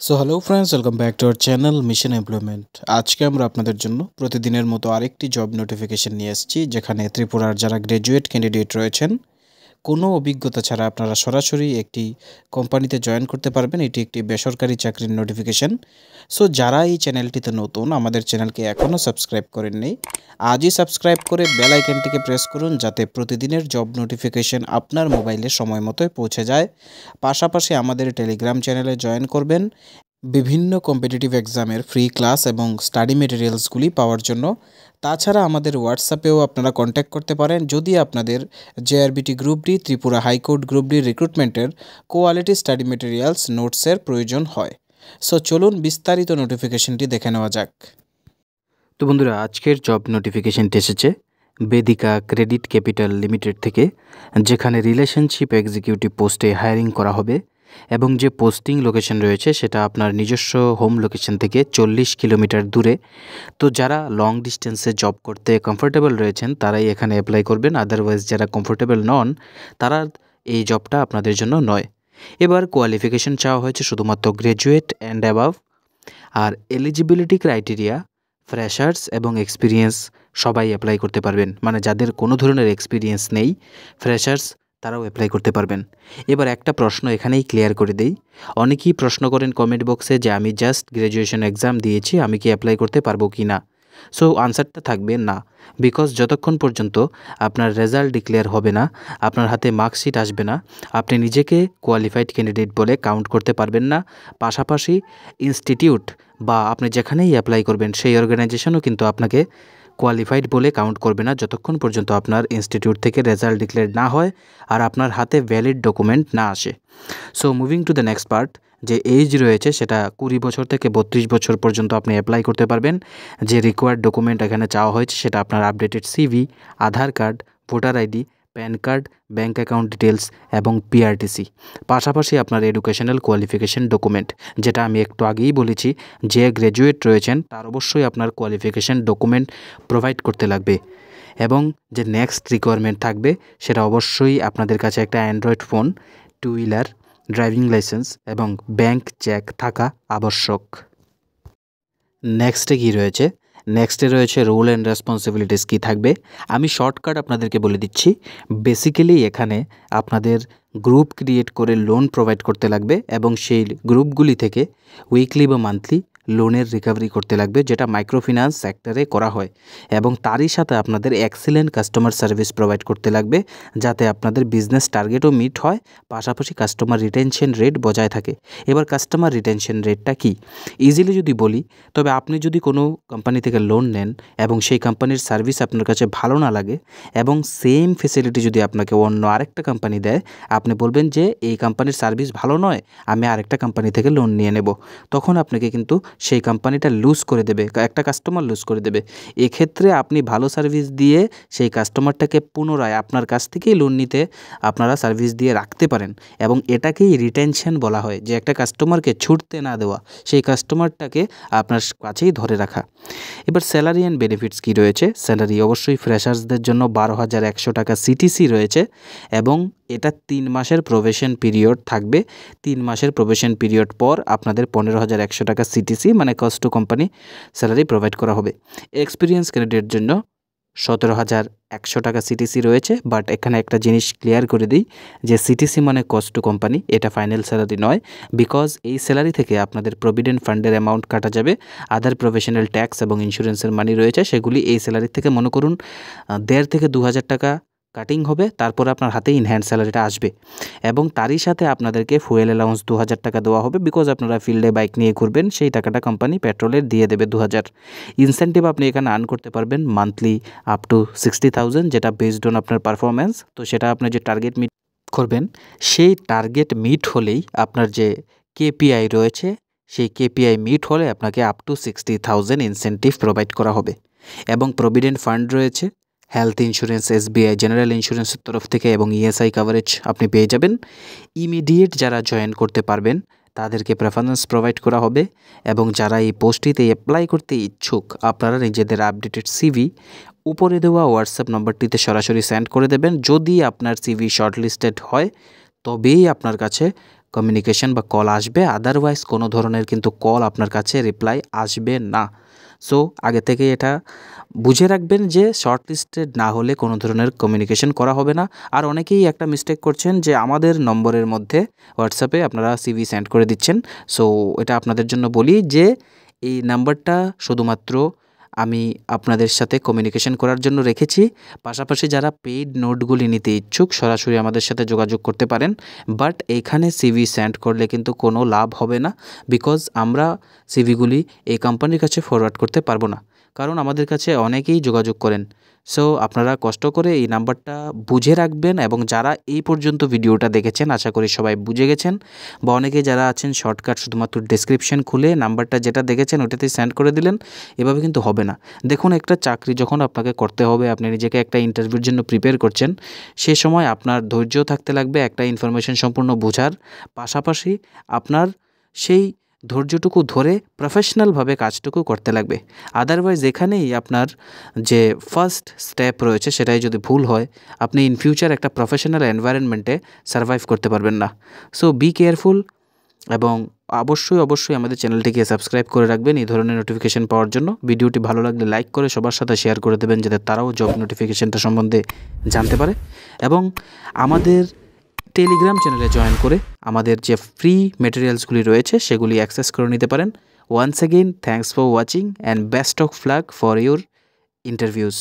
So hello friends, welcome back to our channel mission employment. আজকে আমরা আপনাদের জন্য প্রতিদিনের মতো আরেকটি জব নোটিফিকেশন নিয়ে এসেছি, যেখানে ত্রিপুরার যারা গ্র্যাজুয়েট ক্যান্ডিডেট রয়েছেন কোনো অভিজ্ঞতা ছাড়া আপনারা সরাসরি একটি কোম্পানিতে জয়েন করতে পারবেন। এটি একটি বেসরকারি চাকরির নোটিফিকেশন। সো যারা এই চ্যানেলটিতে নতুন, আমাদের চ্যানেলকে এখনও সাবস্ক্রাইব করেননি, আজই সাবস্ক্রাইব করে বেল আইকনটিকে প্রেস করুন, যাতে প্রতিদিনের জব নোটিফিকেশন আপনার মোবাইলে সময় মতো পৌঁছে যায়। পাশাপাশি আমাদের টেলিগ্রাম চ্যানেলে জয়েন করবেন বিভিন্ন কম্পিটিটিভ এক্সামের ফ্রি ক্লাস এবং স্টাডি মেটেরিয়ালসগুলি পাওয়ার জন্য। তাছাড়া আমাদের হোয়াটসঅ্যাপেও আপনারা কন্ট্যাক্ট করতে পারেন যদি আপনাদের JRBT group D, Tripura high court group D রিক্রুটমেন্টের কোয়ালিটি স্টাডি মেটেরিয়ালস নোটসের প্রয়োজন হয়। সো চলুন বিস্তারিত নোটিফিকেশনটি দেখে নেওয়া যাক। তো বন্ধুরা, আজকের জব নোটিফিকেশনটি এসেছে বেদিকা ক্রেডিট ক্যাপিটাল লিমিটেড থেকে, যেখানে রিলেশনশিপ এক্সিকিউটিভ পোস্টে হায়ারিং করা হবে এবং যে পোস্টিং লোকেশন রয়েছে সেটা আপনার নিজস্ব হোম লোকেশন থেকে 40 কিলোমিটার দূরে। তো যারা লং ডিস্টেন্সে জব করতে কমফোর্টেবল রয়েছেন তারাই এখানে অ্যাপ্লাই করবেন, আদারওয়াইজ যারা কমফোর্টেবল নন তারা এই জবটা আপনাদের জন্য নয়। এবার কোয়ালিফিকেশন চাওয়া হয়েছে শুধুমাত্র গ্র্যাজুয়েট অ্যান্ড অ্যাবাভ, আর এলিজিবিলিটি ক্রাইটেরিয়া ফ্রেশার্স এবং এক্সপিরিয়েন্স সবাই অ্যাপ্লাই করতে পারবেন, মানে যাদের কোনো ধরনের এক্সপিরিয়েন্স নেই, ফ্রেশার্স, তারাও অ্যাপ্লাই করতে পারবেন। এবার একটা প্রশ্ন এখানেই ক্লিয়ার করে দেই। অনেকেই প্রশ্ন করেন কমেন্ট বক্সে যে আমি জাস্ট গ্র্যাজুয়েশন এক্সাম দিয়েছি, আমি কি অ্যাপ্লাই করতে পারবো কি না। সো আনসারটা থাকবে না, বিকজ যতক্ষণ পর্যন্ত আপনার রেজাল্ট ডিক্লেয়ার হবে না, আপনার হাতে মার্কশিট আসবে না, আপনি নিজেকে কোয়ালিফাইড ক্যান্ডিডেট বলে কাউন্ট করতে পারবেন না। পাশাপাশি ইনস্টিটিউট বা আপনি যেখানেই অ্যাপ্লাই করবেন সেই অর্গানাইজেশনও কিন্তু আপনাকে কোয়ালিফাইড বলে কাউন্ট করবে না, যতক্ষণ পর্যন্ত আপনার ইনস্টিটিউট থেকে রেজাল্ট ডিক্লেয়ার না হয় আর আপনার হাতে ভ্যালিড ডকুমেন্ট না আসে। So moving to the next part, যে এজ রয়েছে সেটা 20 বছর থেকে 32 বছর পর্যন্ত আপনি অ্যাপ্লাই করতে পারবেন। যে রিকোয়ার্ড ডকুমেন্ট এখানে চাওয়া হয়েছে সেটা আপনার updated CV, Aadhaar card, voter ID, PAN card, bank account details এবং পিআরটিসি। পাশাপাশি আপনার এডুকেশনাল কোয়ালিফিকেশন ডকুমেন্ট, যেটা আমি একটু আগেই বলেছি, যে গ্র্যাজুয়েট রয়েছেন তার অবশ্যই আপনার কোয়ালিফিকেশন ডকুমেন্ট প্রোভাইড করতে লাগবে। এবং যে নেক্সট রিকোয়ারমেন্ট থাকবে সেটা অবশ্যই আপনাদের কাছে একটা Android phone, two wheeler, driving licence এবং ব্যাংক চেক থাকা আবশ্যক। নেক্সটে কী রয়েছে? নেক্সটে রয়েছে রোল অ্যান্ড রেসপন্সিবিলিটিস কী থাকবে। আমি শর্টকাট আপনাদেরকে বলে দিচ্ছি। বেসিক্যালি এখানে আপনাদের গ্রুপ ক্রিয়েট করে লোন প্রোভাইড করতে লাগবে এবং সেই গ্রুপগুলি থেকে উইকলি বা মান্থলি লোনের রিকভারি করতে লাগবে, যেটা মাইক্রোফিন্যান্স সেক্টরে করা হয়। এবং তারই সাথে আপনাদের এক্সিলেন্ট কাস্টমার সার্ভিস প্রোভাইড করতে লাগবে, যাতে আপনাদের বিজনেস টার্গেটও মিট হয়, পাশাপাশি কাস্টমার রিটেনশন রেট বজায় থাকে। এবার কাস্টমার রিটেনশন রেটটা কী, ইজিলি যদি বলি, তবে আপনি যদি কোনো কোম্পানি থেকে লোন নেন এবং সেই কোম্পানির সার্ভিস আপনার কাছে ভালো না লাগে এবং সেম ফেসিলিটি যদি আপনাকে অন্য আরেকটা কোম্পানি দেয়, আপনি বলবেন যে এই কোম্পানির সার্ভিস ভালো নয়, আমি আরেকটা কোম্পানি থেকে লোন নিয়ে নেব। তখন আপনাকে কিন্তু সেই কোম্পানিটা লুজ করে দেবে, একটা কাস্টমার লুজ করে দেবে। এক্ষেত্রে আপনি ভালো সার্ভিস দিয়ে সেই কাস্টমারটাকে পুনরায় আপনার কাছ থেকেই লোন নিতে আপনারা সার্ভিস দিয়ে রাখতে পারেন, এবং এটাকেই রিটেনশন বলা হয়, যে একটা কাস্টমারকে ছুটতে না দেওয়া, সেই কাস্টমারটাকে আপনার কাছেই ধরে রাখা। এবার স্যালারি অ্যান্ড বেনিফিটস কী রয়েছে? স্যালারি অবশ্যই ফ্রেশার্সদের জন্য 12,100 টাকা সিটিসি রয়েছে, এবং এটা 3 মাসের প্রবেশন পিরিয়ড থাকবে। 3 মাসের প্রবেশন পিরিয়ড পর আপনাদের 15,100 টাকা সিটিসি মানে cost to company salary provide করা হবে। এক্সপিরিয়েন্স ক্যান্ডিডেটের জন্য 17,100 টাকা সিটিসি রয়েছে। বাট এখানে একটা জিনিস ক্লিয়ার করে দিই, যে সিটিসি মানে কস্ট টু কোম্পানি, এটা ফাইনাল স্যালারি নয়, বিকজ এই স্যালারি থেকে আপনাদের প্রভিডেন্ট ফান্ডের অ্যামাউন্ট কাটা যাবে, আদার প্রফেশনাল ট্যাক্স এবং ইন্স্যুরেন্সের মানি রয়েছে, সেগুলি এই স্যালারি থেকে মনে করুন 1,500 থেকে 2,000 টাকা কাটিং হবে, তারপর আপনার হাতে ইনহ্যান্ড স্যালারিটা আসবে। এবং তারই সাথে আপনাদেরকে ফুয়েল অ্যালাউন্স 2,000 টাকা দেওয়া হবে, বিকজ আপনারা ফিল্ডে বাইক নিয়ে ঘুরবেন, সেই টাকাটা কোম্পানি পেট্রোলের দিয়ে দেবে 2,000। ইনসেন্টিভ আপনি এখানে আর্ন করতে পারবেন মান্থলি আপ টু 60,000, যেটা বেসড অন আপনার পারফরম্যান্স। তো সেটা আপনার যে টার্গেট মিট করবেন, সেই টার্গেট মিট হলেই আপনার যে কেপিআই রয়েছে, সেই কেপিআই মিট হলে আপনাকে আপ টু 60,000 ইনসেন্টিভ প্রোভাইড করা হবে। এবং প্রভিডেন্ট ফান্ড রয়েছে, হেলথ ইন্স্যুরেন্স এসবিআই জেনারেল ইন্স্যুরেন্সের তরফ থেকে এবং ইএসআই কভারেজ আপনি পেয়ে যাবেন। ইমিডিয়েট যারা জয়েন করতে পারবেন তাদেরকে প্রেফারেন্স প্রোভাইড করা হবে, এবং যারা এই পোস্টটিতে অ্যাপ্লাই করতে ইচ্ছুক আপনারা নিজেদের আপডেটেড সিভি উপরে দেওয়া হোয়াটসঅ্যাপ নম্বরটিতে সরাসরি সেন্ড করে দেবেন। যদি আপনার সিভি শর্টলিস্টেড হয় তবেই আপনার কাছে কমিউনিকেশন বা কল আসবে, আদারওয়াইজ কোনো ধরনের কিন্তু কল আপনার কাছে রিপ্লাই আসবে না। সো আগে থেকে এটা বুঝে রাখবেন যে শর্ট লিস্টেড না হলে কোনো ধরনের কমিউনিকেশন করা হবে না। আর অনেকেই একটা মিস্টেক করছেন যে আমাদের নম্বরের মধ্যে হোয়াটসঅ্যাপে আপনারা সিভি সেন্ড করে দিচ্ছেন। সো এটা আপনাদের জন্য বলি যে এই নাম্বারটা শুধুমাত্র আমি আপনাদের সাথে কমিউনিকেশন করার জন্য রেখেছি। পাশাপাশি যারা পেইড নোটগুলি নিতে ইচ্ছুক সরাসরি আমাদের সাথে যোগাযোগ করতে পারেন। বাট এইখানে সিভি সেন্ড করলে কিন্তু কোনো লাভ হবে না, বিকজ আমরা সিভিগুলি এই কোম্পানির কাছে ফরওয়ার্ড করতে পারবো না, কারণ আমাদের কাছে অনেকেই যোগাযোগ করেন। সো আপনারা কষ্ট করে এই নাম্বারটা বুঝে রাখবেন, এবং যারা এই পর্যন্ত ভিডিওটা দেখেছেন আশা করি সবাই বুঝে গেছেন, বা অনেকে যারা আছেন শর্টকাট শুধুমাত্র ডেসক্রিপশন খুলে নাম্বারটা যেটা দেখেছেন ওটাতেই সেন্ড করে দিলেন, এভাবে কিন্তু হবে না। দেখুন, একটা চাকরি যখন আপনাকে করতে হবে, আপনি নিজেকে একটা ইন্টারভিউর জন্য প্রিপেয়ার করছেন, সে সময় আপনার ধৈর্য থাকতে লাগবে একটা ইনফরমেশন সম্পূর্ণ বোঝার পাশাপাশি আপনার সেই ধৈর্যটুকু ধরে প্রফেশনালভাবে কাজটুকু করতে লাগবে। আদারওয়াইজ এখানেই আপনার যে ফার্স্ট স্টেপ রয়েছে সেটাই যদি ভুল হয়, আপনি ইন ফিউচার একটা প্রফেশনাল এনভায়রনমেন্টে সার্ভাইভ করতে পারবেন না। সো বি কেয়ারফুল, এবং অবশ্যই আমাদের চ্যানেলটিকে সাবস্ক্রাইব করে রাখবেন এই ধরনের নোটিফিকেশন পাওয়ার জন্য। ভিডিওটি ভালো লাগলে লাইক করে সবার সাথে শেয়ার করে দেবেন, যাতে তারাও জব নোটিফিকেশনটা সম্বন্ধে জানতে পারে, এবং আমাদের টেলিগ্রাম চ্যানেলে জয়েন করে আমাদের যে ফ্রি মেটেরিয়ালসগুলি রয়েছে সেগুলি অ্যাক্সেস করে নিতে পারেন। Once again thanks for watching and best of luck for your interviews.